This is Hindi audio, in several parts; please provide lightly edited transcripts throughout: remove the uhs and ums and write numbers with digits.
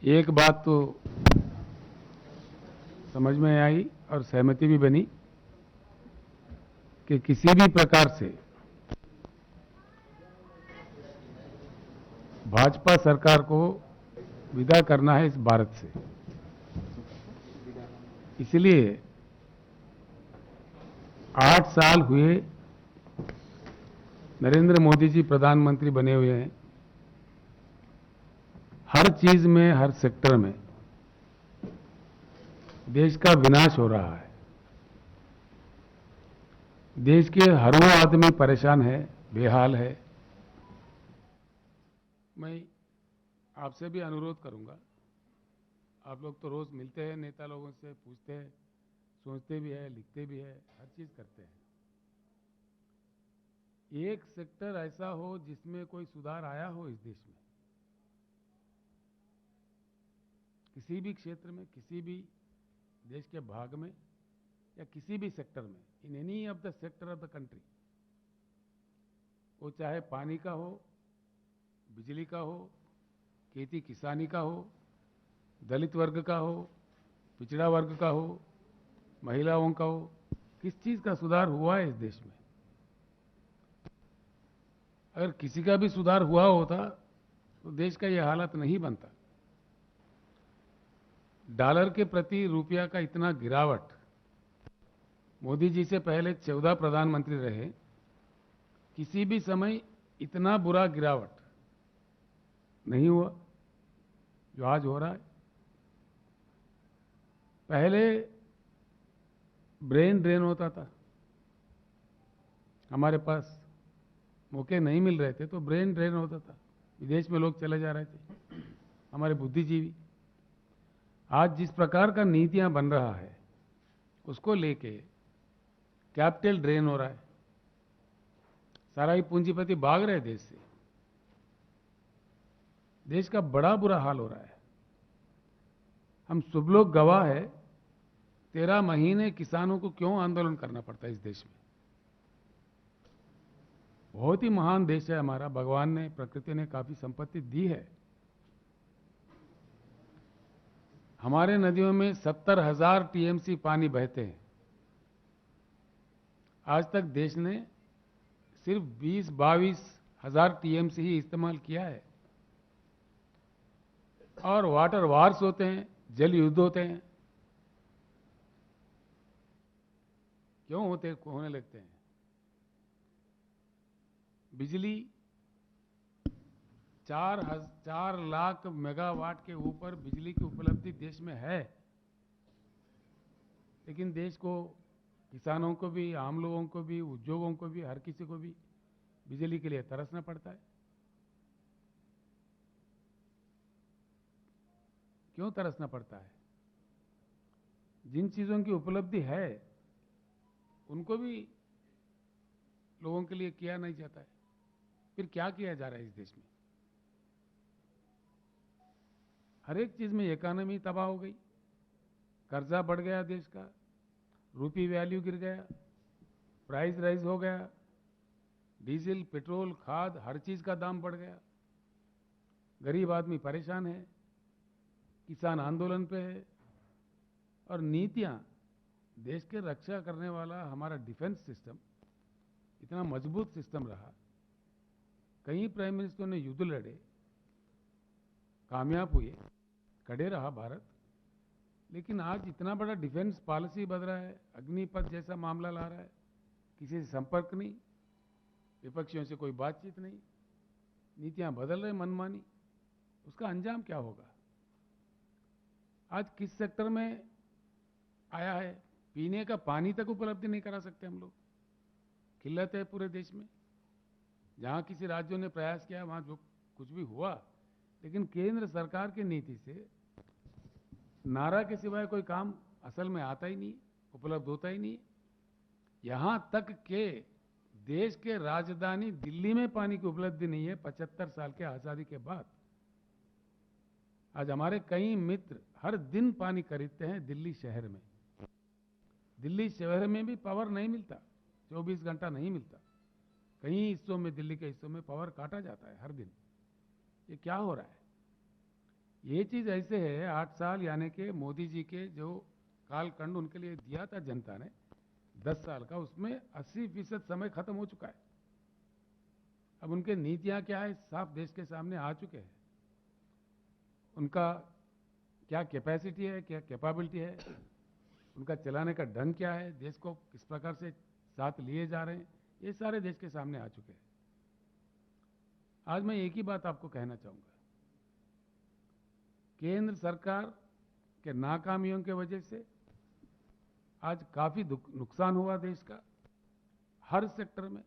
एक बात तो समझ में आई और सहमति भी बनी कि किसी भी प्रकार से भाजपा सरकार को विदा करना है इस भारत से। इसलिए 8 साल हुए नरेंद्र मोदी जी प्रधानमंत्री बने हुए हैं। हर चीज में, हर सेक्टर में देश का विनाश हो रहा है। देश के हर वो आदमी परेशान है, बेहाल है। मैं आपसे भी अनुरोध करूंगा, आप लोग तो रोज मिलते हैं, नेता लोगों से पूछते हैं, सोचते भी है, लिखते भी है, हर चीज करते हैं। एक सेक्टर ऐसा हो जिसमें कोई सुधार आया हो इस देश में, किसी भी क्षेत्र में, किसी भी देश के भाग में या किसी भी सेक्टर में, in any of the sector of the country, वो चाहे पानी का हो, बिजली का हो, खेती किसानी का हो, दलित वर्ग का हो, पिछड़ा वर्ग का हो, महिलाओं का हो, किस चीज का सुधार हुआ है इस देश में? अगर किसी का भी सुधार हुआ होता तो देश का यह हालत नहीं बनता। डॉलर के प्रति रुपया का इतना गिरावट, मोदी जी से पहले 14 प्रधानमंत्री रहे, किसी भी समय इतना बुरा गिरावट नहीं हुआ जो आज हो रहा है। पहले ब्रेन ड्रेन होता था, हमारे पास मौके नहीं मिल रहे थे तो ब्रेन ड्रेन होता था, विदेश में लोग चले जा रहे थे, हमारे बुद्धिजीवी। आज जिस प्रकार का नीतियां बन रहा है उसको लेके कैपिटल ड्रेन हो रहा है, सारा ही पूंजीपति भाग रहे देश से। देश का बड़ा बुरा हाल हो रहा है। हम सब लोग गवाह है, 13 महीने किसानों को क्यों आंदोलन करना पड़ता है इस देश में। बहुत ही महान देश है हमारा, भगवान ने, प्रकृति ने काफी संपत्ति दी है। हमारे नदियों में 70,000 टीएमसी पानी बहते हैं। आज तक देश ने सिर्फ 20-22 हजार टीएमसी ही इस्तेमाल किया है। और वाटर वार्स होते हैं, जल युद्ध होते हैं, क्यों होने लगते हैं? बिजली 4 लाख मेगावाट के ऊपर बिजली की उपलब्धि देश में है, लेकिन देश को, किसानों को भी, आम लोगों को भी, उद्योगों को भी, हर किसी को भी बिजली के लिए तरसना पड़ता है। क्यों तरसना पड़ता है? जिन चीजों की उपलब्धि है उनको भी लोगों के लिए किया नहीं जाता है। फिर क्या किया जा रहा है इस देश में? हर एक चीज में इकोनॉमी तबाह हो गई, कर्जा बढ़ गया देश का, रूपी वैल्यू गिर गया, प्राइस राइज हो गया, डीजल, पेट्रोल, खाद, हर चीज का दाम बढ़ गया। गरीब आदमी परेशान है, किसान आंदोलन पे है। और नीतियां, देश के रक्षा करने वाला हमारा डिफेंस सिस्टम इतना मजबूत सिस्टम रहा, कई प्राइम मिनिस्टरों ने युद्ध लड़े, कामयाब हुए, खड़े रहा भारत। लेकिन आज इतना बड़ा डिफेंस पॉलिसी बदल रहा है, अग्निपथ जैसा मामला ला रहा है, किसी से संपर्क नहीं, विपक्षियों से कोई बातचीत नहीं, नीतियां बदल रहे मनमानी। उसका अंजाम क्या होगा? आज किस सेक्टर में आया है? पीने का पानी तक उपलब्धि नहीं करा सकते हम लोग। किल्लत है पूरे देश में। जहां किसी राज्यों ने प्रयास किया वहां जो कुछ भी हुआ, लेकिन केंद्र सरकार की नीति से नारा के सिवाय कोई काम असल में आता ही नहीं, उपलब्ध होता ही नहीं। यहां तक के देश के राजधानी दिल्ली में पानी की उपलब्धि नहीं है 75 साल के आजादी के बाद। आज हमारे कई मित्र हर दिन पानी खरीदते हैं दिल्ली शहर में। दिल्ली शहर में भी पावर नहीं मिलता, 24 घंटा नहीं मिलता। कई हिस्सों में, दिल्ली के हिस्सों में पावर काटा जाता है हर दिन। ये क्या हो रहा है? ये चीज ऐसे है, 8 साल यानी कि मोदी जी के जो कालखंड उनके लिए दिया था जनता ने 10 साल का, उसमें 80% समय खत्म हो चुका है। अब उनके नीतियां क्या है साफ देश के सामने आ चुके हैं। उनका क्या कैपेसिटी है, क्या कैपेबिलिटी है, उनका चलाने का ढंग क्या है, देश को किस प्रकार से साथ लिए जा रहे हैं, ये सारे देश के सामने आ चुके हैं। आज मैं एक ही बात आपको कहना चाहूंगा, केंद्र सरकार के नाकामियों की वजह से आज काफी नुकसान हुआ देश का हर सेक्टर में।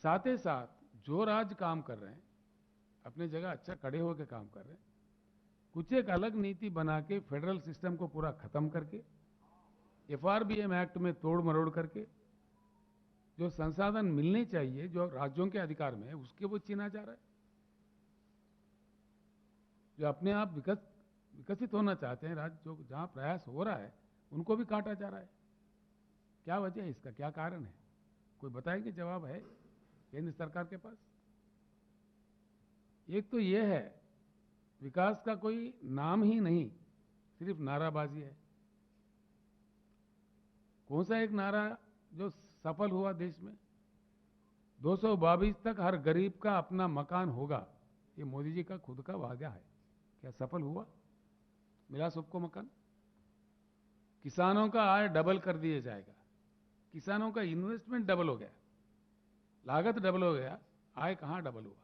साथ ही साथ जो राज्य काम कर रहे हैं अपनी जगह अच्छा खड़े होकर काम कर रहे हैं, कुछ एक अलग नीति बना के फेडरल सिस्टम को पूरा खत्म करके एफआरबीएम एक्ट में तोड़ मरोड़ करके जो संसाधन मिलने चाहिए जो राज्यों के अधिकार में है उसके वो छीना जा रहा है। जो अपने आप विकसित होना चाहते हैं राज्य, जो जहां प्रयास हो रहा है उनको भी काटा जा रहा है। क्या वजह है इसका, क्या कारण है? कोई बताएंगे? जवाब है केंद्र सरकार के पास? एक तो ये है विकास का कोई नाम ही नहीं, सिर्फ नाराबाजी है। कौन सा एक नारा जो सफल हुआ देश में? 222 तक हर गरीब का अपना मकान होगा, ये मोदी जी का खुद का वादा है। क्या सफल हुआ? मिला सबको मकान? किसानों का आय डबल कर दिया जाएगा, किसानों का इन्वेस्टमेंट डबल हो गया, लागत डबल हो गया, आय कहां डबल हुआ?